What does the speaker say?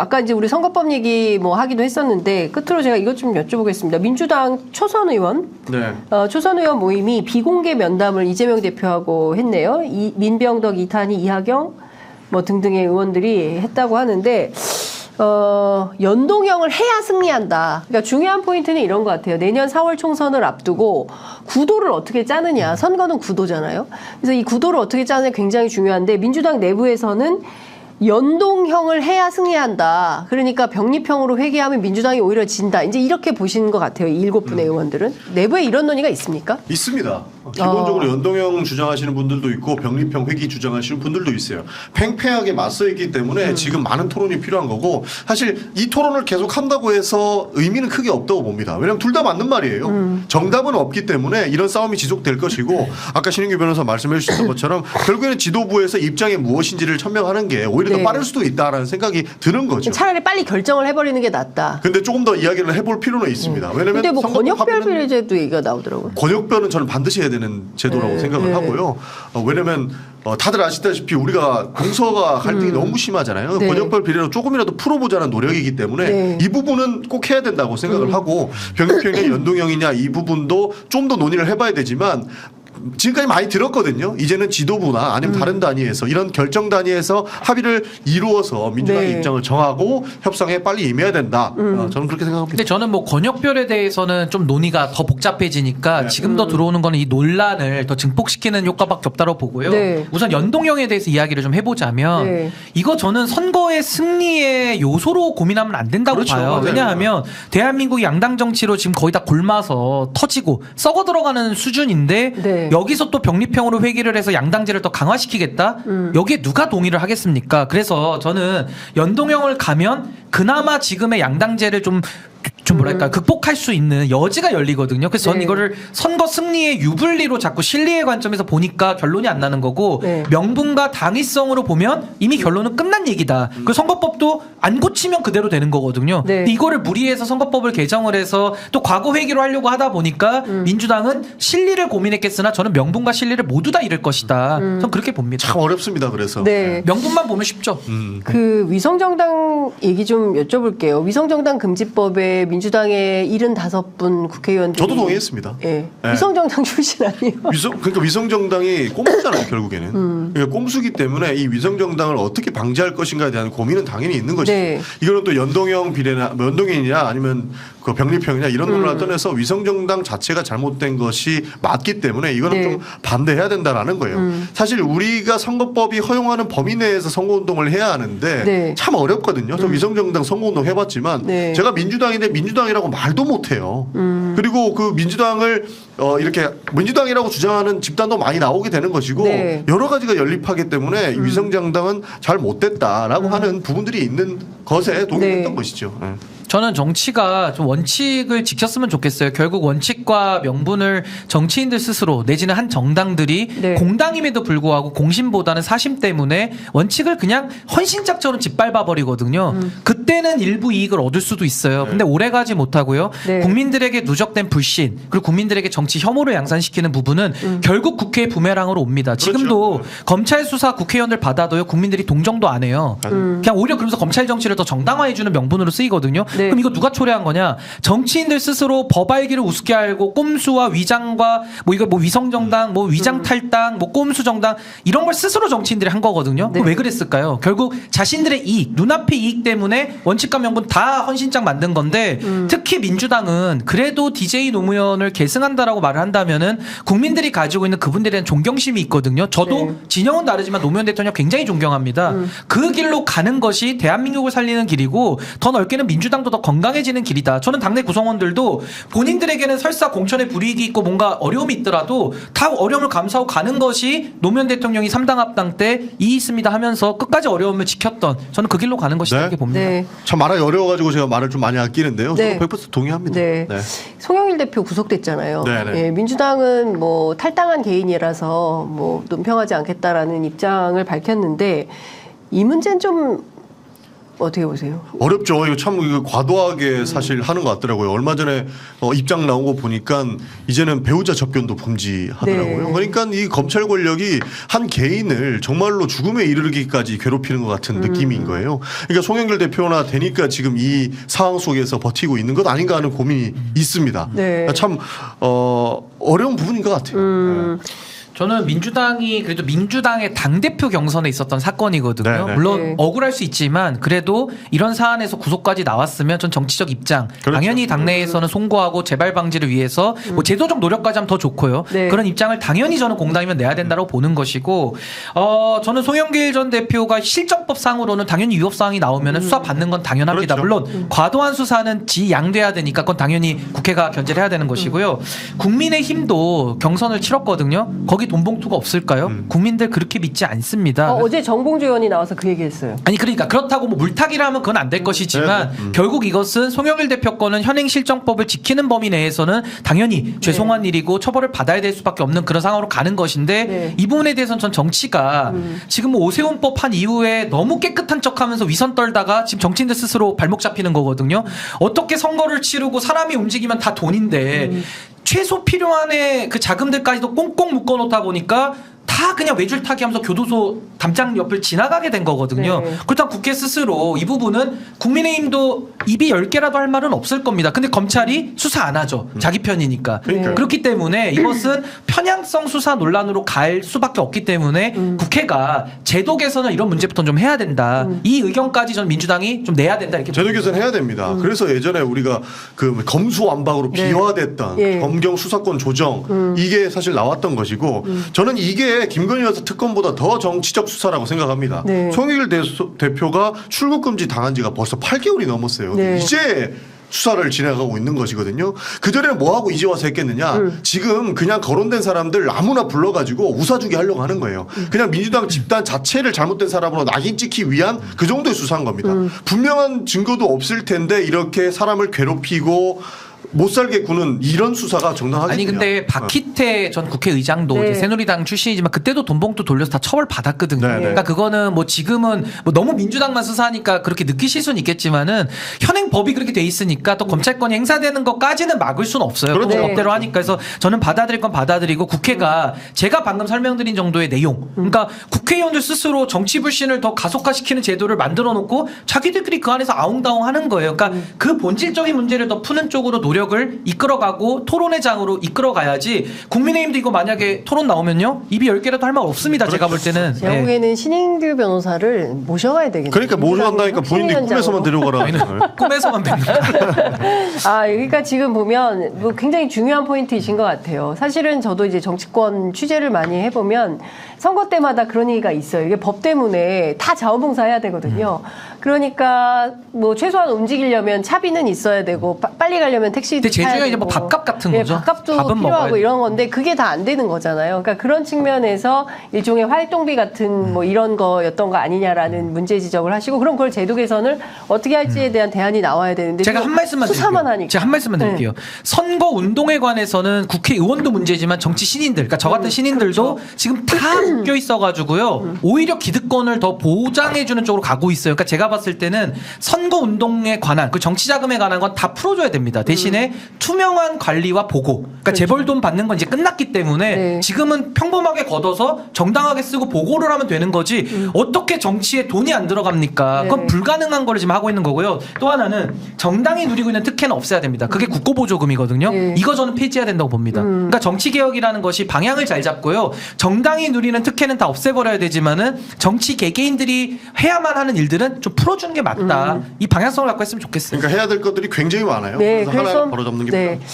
아까 이제 우리 선거법 얘기 뭐 하기도 했었는데 끝으로 제가 이것 좀 여쭤보겠습니다. 민주당 초선 의원, 초선 의원 모임이 비공개 면담을 이재명 대표하고 했네요. 민병덕, 이탄희, 이하경 뭐 등등의 의원들이 했다고 하는데 연동형을 해야 승리한다. 그러니까 중요한 포인트는 이런 것 같아요. 내년 4월 총선을 앞두고 구도를 어떻게 짜느냐. 선거는 구도잖아요. 그래서 이 구도를 어떻게 짜느냐 굉장히 중요한데 민주당 내부에서는 연동형을 해야 승리한다. 그러니까 병립형으로 회귀하면 민주당이 오히려 진다. 이제 이렇게 보시는 것 같아요. 이 7분의 의원들은. 내부에 이런 논의가 있습니까? 있습니다. 기본적으로 연동형 주장하시는 분들도 있고 병립형 회귀 주장하시는 분들도 있어요. 팽팽하게 맞서 있기 때문에 지금 많은 토론이 필요한 거고 사실 이 토론을 계속 한다고 해서 의미는 크게 없다고 봅니다. 왜냐하면 둘 다 맞는 말이에요. 정답은 없기 때문에 이런 싸움이 지속될 것이고 아까 신인규 변호사 말씀해 주셨던 것처럼 결국에는 지도부에서 입장이 무엇인지를 천명하는 게 오히려 더 빠를 수도 있다라는 생각이 드는 거죠. 차라리 빨리 결정을 해버리는 게 낫다. 근데 조금 더 이야기를 해볼 필요는 있습니다. 왜냐하면 근데 뭐 권역별 비례제도 얘기가 나오더라고요. 권역별은 저는 반드시 해야 되는 제도라고 생각을 하고요. 왜냐하면 다들 아시다시피 우리가 공서가 갈등이 너무 심하잖아요. 권역별 비례로 조금이라도 풀어보자는 노력이기 때문에 이 부분은 꼭 해야 된다고 생각을 하고 병립형이냐 연동형이냐 이 부분도 좀 더 논의를 해봐야 되지만 지금까지 많이 들었거든요. 이제는 지도부나 아니면 다른 단위에서 이런 결정 단위에서 합의를 이루어서 민주당의 입장을 정하고 협상에 빨리 임해야 된다. 저는 그렇게 생각합니다. 근데 저는 뭐 권역별에 대해서는 좀 논의가 더 복잡해지니까 지금 더 들어오는 거는 이 논란을 더 증폭시키는 효과밖에 없다고 보고요. 우선 연동형에 대해서 이야기를 좀 해보자면 이거 저는 선거의 승리의 요소로 고민하면 안 된다고 봐요. 맞아요. 왜냐하면 대한민국 양당 정치로 지금 거의 다 골마서 터지고 썩어 들어가는 수준인데 여기서 또 병립형으로 회귀를 해서 양당제를 더 강화시키겠다? 여기에 누가 동의를 하겠습니까? 그래서 저는 연동형을 가면 그나마 지금의 양당제를 좀 뭐랄까 극복할 수 있는 여지가 열리거든요. 그래서 저는 이거를 선거 승리의 유불리로 자꾸 실리의 관점에서 보니까 결론이 안 나는 거고 명분과 당위성으로 보면 이미 결론은 끝난 얘기다. 그 선거법도 안 고치면 그대로 되는 거거든요. 근데 이거를 무리해서 선거법을 개정을 해서 또 과거 회귀로 하려고 하다 보니까 민주당은 실리를 고민했겠으나 저는 명분과 실리를 모두 다 잃을 것이다. 저는 그렇게 봅니다. 참 어렵습니다. 그래서 명분만 보면 쉽죠. 그 위성정당 얘기 좀 여쭤볼게요. 위성정당 금지법에 민주당의 75분 국회의원들이 저도 동의했습니다. 위성정당 출신 아니에요? 그러니까 위성정당이 꼼수잖아요. 결국에는. 그러니까 꼼수기 때문에 이 위성정당을 어떻게 방지할 것인가에 대한 고민은 당연히 있는 것이죠. 이거는 또 연동형 비례나 연동형이냐 아니면 그 병립형이냐 이런 논란을 떠나서 위성정당 자체가 잘못된 것이 맞기 때문에 이거는 좀 반대해야 된다라는 거예요. 사실 우리가 선거법이 허용하는 범위 내에서 선거운동을 해야 하는데 참 어렵거든요. 저 위성정당 선거운동 해봤지만 제가 민주당인데 민주당이라고 말도 못해요. 그리고 그 민주당을 이렇게 민주당이라고 주장하는 집단도 많이 나오게 되는 것이고 여러 가지가 연립하기 때문에 위성정당은 잘 못됐다라고 하는 부분들이 있는 것에 동의했던 것이죠. 저는 정치가 좀 원칙을 지켰으면 좋겠어요. 결국 원칙과 명분을 정치인들 스스로 내지는 한 정당들이 공당임에도 불구하고 공심보다는 사심 때문에 원칙을 그냥 헌신짝처럼 짓밟아 버리거든요. 그때는 일부 이익을 얻을 수도 있어요. 근데 오래가지 못하고요. 국민들에게 누적된 불신 그리고 국민들에게 정치 혐오를 양산시키는 부분은 결국 국회의 부메랑으로 옵니다. 지금도 검찰 수사 국회의원들 받아도요. 국민들이 동정도 안 해요. 그냥 오히려 그러면서 검찰 정치를 더 정당화해주는 명분으로 쓰이거든요. 그럼 이거 누가 초래한 거냐? 정치인들 스스로 법알기를 우습게 알고 꼼수와 위장과 뭐 이거 뭐 위성정당, 뭐 위장 탈당, 뭐 꼼수 정당 이런 걸 스스로 정치인들이 한 거거든요. 왜 그랬을까요? 결국 자신들의 이익, 눈앞의 이익 때문에 원칙과 명분 다 헌신짝 만든 건데 특히 민주당은 그래도 DJ 노무현을 계승한다라고 말을 한다면은 국민들이 가지고 있는 그분들에 대한 존경심이 있거든요. 저도 진영은 다르지만 노무현 대통령 굉장히 존경합니다. 그 길로 가는 것이 대한민국을 살리는 길이고 더 넓게는 민주당도 더 건강해지는 길이다. 저는 당내 구성원들도 본인들에게는 설사 공천에 불이익이 있고 뭔가 어려움이 있더라도 다 어려움을 감수하고 가는 것이 노무현 대통령이 3당 합당 때 이의 있습니다 하면서 끝까지 어려움을 지켰던 저는 그 길로 가는 것이다 이렇게 봅니다. 참 말하기 어려워가지고 제가 말을 좀 많이 아끼는데요. 저도 100% 동의합니다. 송영일 대표 구속됐잖아요. 민주당은 뭐 탈당한 개인이라서 뭐 논평하지 않겠다라는 입장을 밝혔는데 이 문제는 좀 어떻게 보세요? 어렵죠. 이거 참 이거 과도하게 사실 하는 것 같더라고요. 얼마 전에 입장 나온 거 보니까 이제는 배우자 접견도 금지하더라고요. 네. 그러니까 이 검찰 권력이 한 개인을 정말로 죽음에 이르기까지 괴롭히는 것 같은 느낌인 거예요. 그러니까 송영길 대표나 되니까 지금 이 상황 속에서 버티고 있는 것 아닌가 하는 고민이 있습니다. 네. 참 어려운 부분인 것 같아요. 저는 민주당이 그래도 민주당의 당대표 경선에 있었던 사건이거든요. 네, 네. 물론 네. 억울할 수 있지만 그래도 이런 사안에서 구속까지 나왔으면 전 정치적 입장 그렇죠. 당연히 당내에서는 송고하고 재발 방지를 위해서 뭐 제도적 노력까지 하면 더 좋고요. 네. 그런 입장을 당연히 저는 공당이면 내야 된다고 보는 것이고 저는 송영길 전 대표가 실정법상으로는 당연히 위법사항이 나오면 수사 받는 건 당연합니다. 그렇죠. 물론 과도한 수사는 지양돼야 되니까 그건 당연히 국회가 견제를 해야 되는 것이고요. 국민의힘도 경선을 치렀거든요. 거기 돈봉투가 없을까요? 국민들 그렇게 믿지 않습니다. 어제 정봉주 의원이 나와서 그 얘기했어요. 아니 그러니까 그렇다고 뭐 물타기라면 그건 안 될 것이지만 결국 이것은 송영길 대표 거는 현행 실정법을 지키는 범위 내에서는 당연히 죄송한 일이고 처벌을 받아야 될 수밖에 없는 그런 상황으로 가는 것인데 네. 이 부분에 대해서는 전 정치가 지금 뭐 오세훈법 한 이후에 너무 깨끗한 척하면서 위선 떨다가 지금 정치인들 스스로 발목 잡히는 거거든요. 어떻게 선거를 치르고 사람이 움직이면 다 돈인데 최소 필요한의 그 자금들까지도 꽁꽁 묶어놓다 보니까 다 그냥 외줄타기 하면서 교도소 담장 옆을 지나가게 된 거거든요. 네. 그렇다면 국회 스스로 이 부분은 국민의힘도 입이 10개라도 할 말은 없을 겁니다. 근데 검찰이 수사 안 하죠. 자기 편이니까. 그러니까요. 그렇기 때문에 이것은 편향성 수사 논란으로 갈 수밖에 없기 때문에 국회가 제도 개선을 이런 문제부터 좀 해야 된다. 이 의견까지 저는 민주당이 좀 내야 된다. 이렇게 제도 개선해야 됩니다. 그래서 예전에 우리가 그 검수완박으로 네. 비화됐던 예. 검경 수사권 조정 이게 사실 나왔던 것이고 저는 이게 김건희 여사 특검보다 더 정치적 수사라고 생각합니다. 네. 송영길 대표가 출국 금지 당한 지가 벌써 8개월이 넘었어요. 네. 이제 수사를 진행하고 있는 것이거든요. 그전에는 뭐하고 이제 와서 했겠느냐. 지금 그냥 거론된 사람들 아무나 불러가지고 우사주기 하려고 하는 거예요. 그냥 민주당 집단 자체를 잘못된 사람으로 낙인 찍기 위한 그 정도의 수사인 겁니다. 분명한 증거도 없을 텐데 이렇게 사람을 괴롭히고 못 살게 구는 이런 수사가 정당하겠냐. 아니 근데 박희태 전 국회의장도 네. 이제 새누리당 출신이지만 그때도 돈봉투 돌려서 다 처벌 받았거든요. 네, 네. 그러니까 그거는 뭐 지금은 뭐 너무 민주당만 수사하니까 그렇게 느끼실 수는 있겠지만은 현행 법이 그렇게 돼 있으니까 또 검찰권이 행사되는 것까지는 막을 수는 없어요. 그렇죠. 그건 법대로 하니까 그래서 저는 받아들일 건 받아들이고 국회가 제가 방금 설명드린 정도의 내용, 그러니까 국회의원들 스스로 정치 불신을 더 가속화시키는 제도를 만들어 놓고 자기들끼리 그 안에서 아웅다웅하는 거예요. 그러니까 그 본질적인 문제를 더 푸는 쪽으로 노력을 이끌어가고 토론의 장으로 이끌어가야지. 국민의힘도 이거 만약에 토론 나오면요 입이 10개라도 할 말 없습니다. 제가 볼 때는. 제가 네. 보기에는 신인규 변호사를 모셔가야 되겠네요. 그러니까 모르 한다니까 본인이 꿈에서만 데려가라. 꿈에서만 뵙는 그러니까 지금 보면 뭐 굉장히 중요한 포인트이신 것 같아요. 사실은 저도 이제 정치권 취재를 많이 해보면 선거 때마다 그런 얘기가 있어요. 이게 법 때문에 다 자원봉사해야 되거든요. 그러니까 뭐 최소한 움직이려면 차비는 있어야 되고 빨리 가려면 택시도 근데 제주가 타야 이제 뭐 되고. 밥값 같은 네, 거죠. 밥값도 밥은 먹어야 필요하고 돼. 이런 건데 그게 다 안 되는 거잖아요. 그러니까 그런 측면에서 일종의 활동비 같은 뭐 이런 거였던 거 아니냐라는 문제 지적을 하시고 그럼 그걸 제도 개선을 어떻게 할지에 대한 대안이 나와야 되는데 제가 한 말씀만 수사만 드릴게요. 하니까. 제가 한 말씀만 드릴게요. 선거 운동에 관해서는 국회의원도 문제지만 정치 신인들, 그러니까 저 같은 신인들도 그렇죠. 지금 다 묶여 있어가지고요. 오히려 기득권을 더 보장해주는 쪽으로 가고 있어요. 그러니까 제가 봤을 때는 선거 운동에 관한 그 정치 자금에 관한 건 다 풀어줘야 됩니다. 대신에 투명한 관리와 보고, 그러니까 재벌 돈 받는 건 이제 끝났기 때문에 네. 지금은 평범하게 걷어서 정당하게 쓰고 보고를 하면 되는 거지. 어떻게 정치에 돈이 안 들어갑니까? 그건 네. 불가능한 거를 지금 하고 있는 거고요. 또 하나는 정당이 누리고 있는 특혜는 없애야 됩니다. 그게 국고보조금이거든요. 네. 이거 저는 폐지해야 된다고 봅니다. 그러니까 정치개혁이라는 것이 방향을 잘 잡고요. 정당이 누리는 특혜는 다 없애버려야 되지만은 정치 개개인들이 해야만 하는 일들은 좀 풀어주는 게 맞다. 이 방향성을 갖고 했으면 좋겠어요. 그러니까 해야 될 것들이 굉장히 많아요. 네, 그래서 하나 바로 잡는 게 네. 필요합니다.